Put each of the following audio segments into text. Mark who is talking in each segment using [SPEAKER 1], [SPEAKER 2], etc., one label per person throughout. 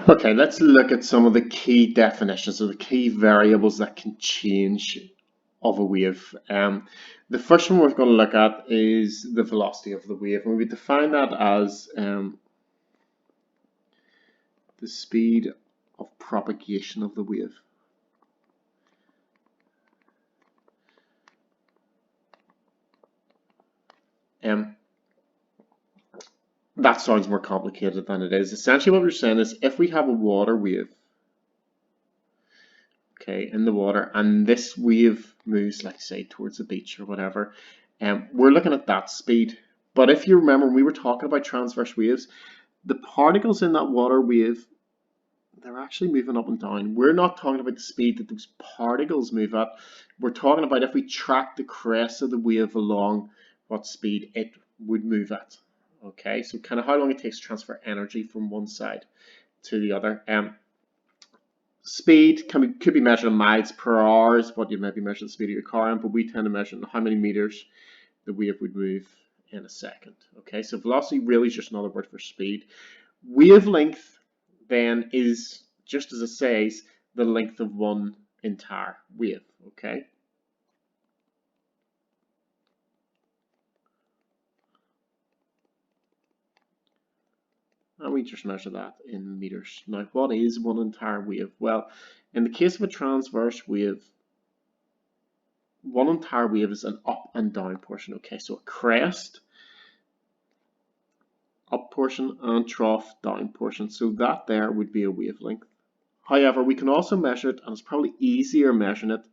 [SPEAKER 1] Okay, let's look at some of the key definitions or the key variables that can change of a wave. The first one we're going to look at is the velocity of the wave, and we define that as the speed of propagation of the wave. That sounds more complicated than it is. Essentially what we're saying is if we have a water wave, okay, in the water, and this wave moves, like say, towards the beach or whatever, we're looking at that speed. But if you remember, when we were talking about transverse waves, the particles in that water wave, they're actually moving up and down. We're not talking about the speed that those particles move at. We're talking about if we track the crest of the wave along, what speed it would move at. Okay, so kind of how long it takes to transfer energy from one side to the other. Speed could be measured in miles per hour, is what you maybe measure the speed of your car in, but we tend to measure in how many meters the wave would move in a second. Okay, so velocity really is just another word for speed. Wavelength then is, just as it says, the length of one entire wave. Okay. And we just measure that in meters. Now, what is one entire wave? Well, in the case of a transverse wave, one entire wave is an up and down portion. Okay, so a crest, up portion, and trough, down portion. So that there would be a wavelength. However, we can also measure it, and it's probably easier measuring it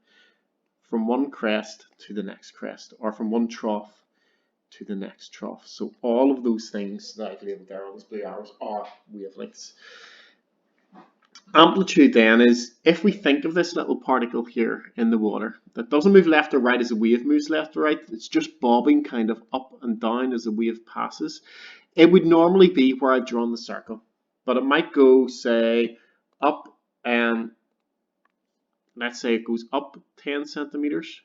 [SPEAKER 1] from one crest to the next crest, or from one trough to the next trough. So all of those things that I've labeled there on those blue arrows are wavelengths. Amplitude then is, if we think of this little particle here in the water that doesn't move left or right as a wave moves left or right, it's just bobbing kind of up and down as the wave passes, it would normally be where I've drawn the circle, but it might go, say, up, and let's say it goes up 10 centimeters,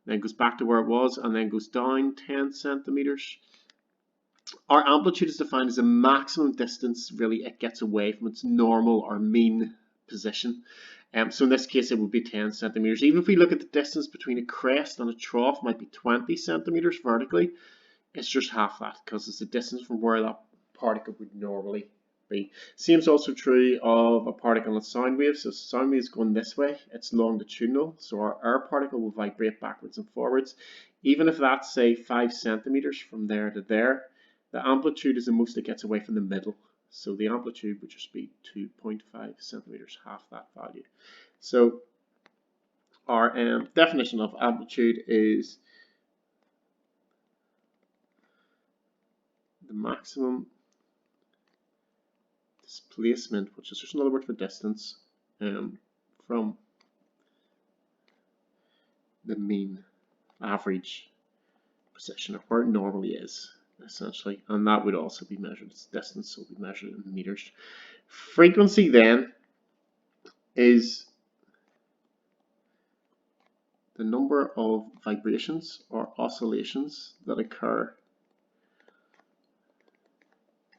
[SPEAKER 1] then goes back to where it was, and then goes down 10 centimeters. Our amplitude is defined as the maximum distance really it gets away from its normal or mean position. So in this case it would be 10 centimeters. Even if we look at the distance between a crest and a trough, might be 20 centimeters vertically, it's just half that because it's the distance from where that particle would normally be. Same is also true of a particle in a sound wave. So sound wave is going this way, it's longitudinal, so our air particle will vibrate backwards and forwards. Even if that's, say, 5 centimeters from there to there, the amplitude is the most it gets away from the middle. So the amplitude would just be 2.5 centimeters, half that value. So our definition of amplitude is the maximum displacement, which is just another word for distance, from the mean average position, or where it normally is, essentially. And that would also be measured as distance, so it will be measured in meters. Frequency then is the number of vibrations or oscillations that occur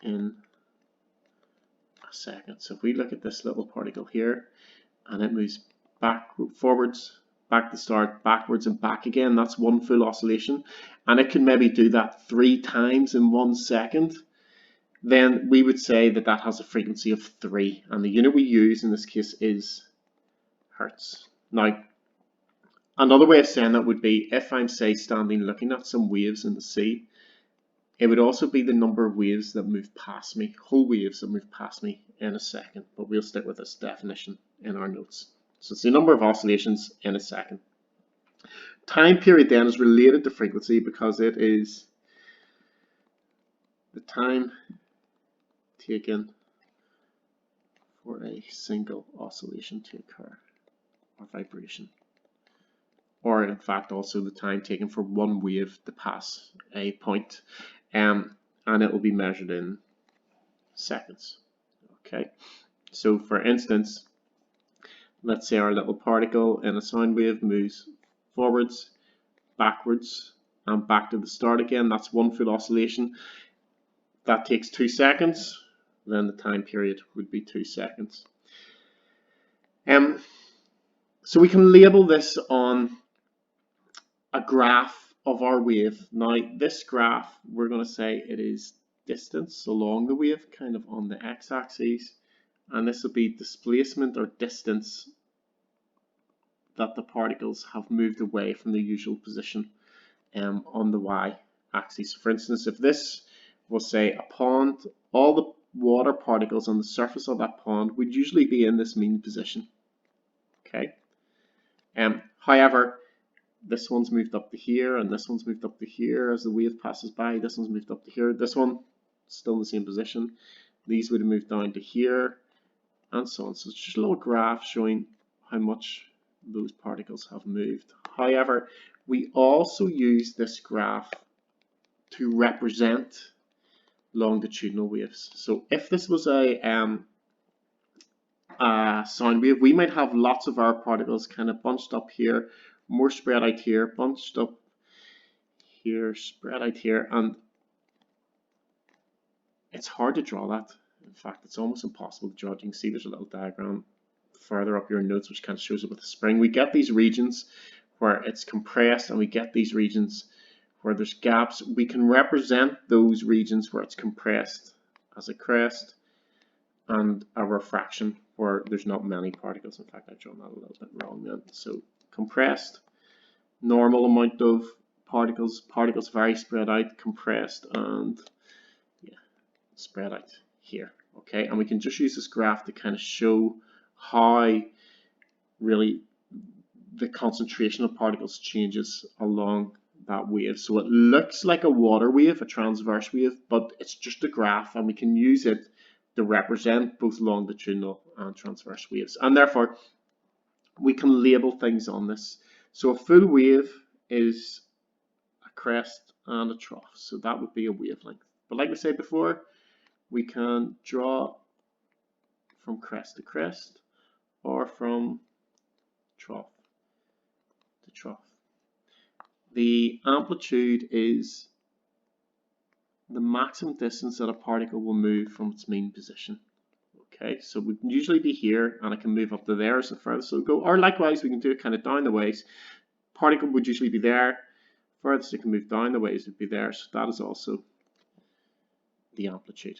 [SPEAKER 1] in a second. So if we look at this little particle here and it moves forwards, back to start, backwards and back again, that's one full oscillation, and it can maybe do that 3 times in 1 second, then we would say that that has a frequency of 3, and the unit we use in this case is hertz. Now, another way of saying that would be if I'm, say, standing looking at some waves in the sea, it would also be the number of waves that move past me, whole waves that move past me in a second, but we'll stick with this definition in our notes. So it's the number of oscillations in a second. Time period then is related to frequency because it is the time taken for a single oscillation to occur, or vibration. Or in fact also the time taken for one wave to pass a point, and it will be measured in seconds. Okay, so for instance, let's say our little particle in a sound wave moves forwards, backwards, and back to the start again. That's one full oscillation. That takes 2 seconds. then the time period would be 2 seconds. So we can label this on a graph of our wave. Now this graph, we're going to say it is distance along the wave, kind of on the x-axis, and this will be displacement or distance that the particles have moved away from the usual position on the y-axis. For instance, if this was, say, a pond, all the water particles on the surface of that pond would usually be in this mean position. Okay. However, this one's moved up to here, and this one's moved up to here as the wave passes by. This one's moved up to here. This one still in the same position. These would have moved down to here, and so on. So it's just a little graph showing how much those particles have moved. However, we also use this graph to represent longitudinal waves. So if this was a sound wave, we might have lots of our particles kind of bunched up here, more spread out here, bunched up here, spread out here, and it's hard to draw that. In fact, it's almost impossible to draw it. You can see there's a little diagram further up your notes which kind of shows it with the spring. We get these regions where it's compressed, and we get these regions where there's gaps. We can represent those regions where it's compressed as a crest and a refraction where there's not many particles. In fact, I've drawn that a little bit wrong then. So compressed, normal amount of particles, particles very spread out, compressed, and yeah, spread out here. Okay, and we can just use this graph to kind of show how really the concentration of particles changes along that wave. So it looks like a water wave, a transverse wave, but it's just a graph, and we can use it to represent both longitudinal and transverse waves. And therefore, we can label things on this. So a full wave is a crest and a trough. So that would be a wavelength. But like we said before, we can draw from crest to crest or from trough to trough. The amplitude is the maximum distance that a particle will move from its mean position. Okay, so we can usually be here, and it can move up to there as the furthest it will go. Or likewise, we can do it kind of down the ways. Particle would usually be there. Furthest it can move down the ways would be there. So that is also the amplitude.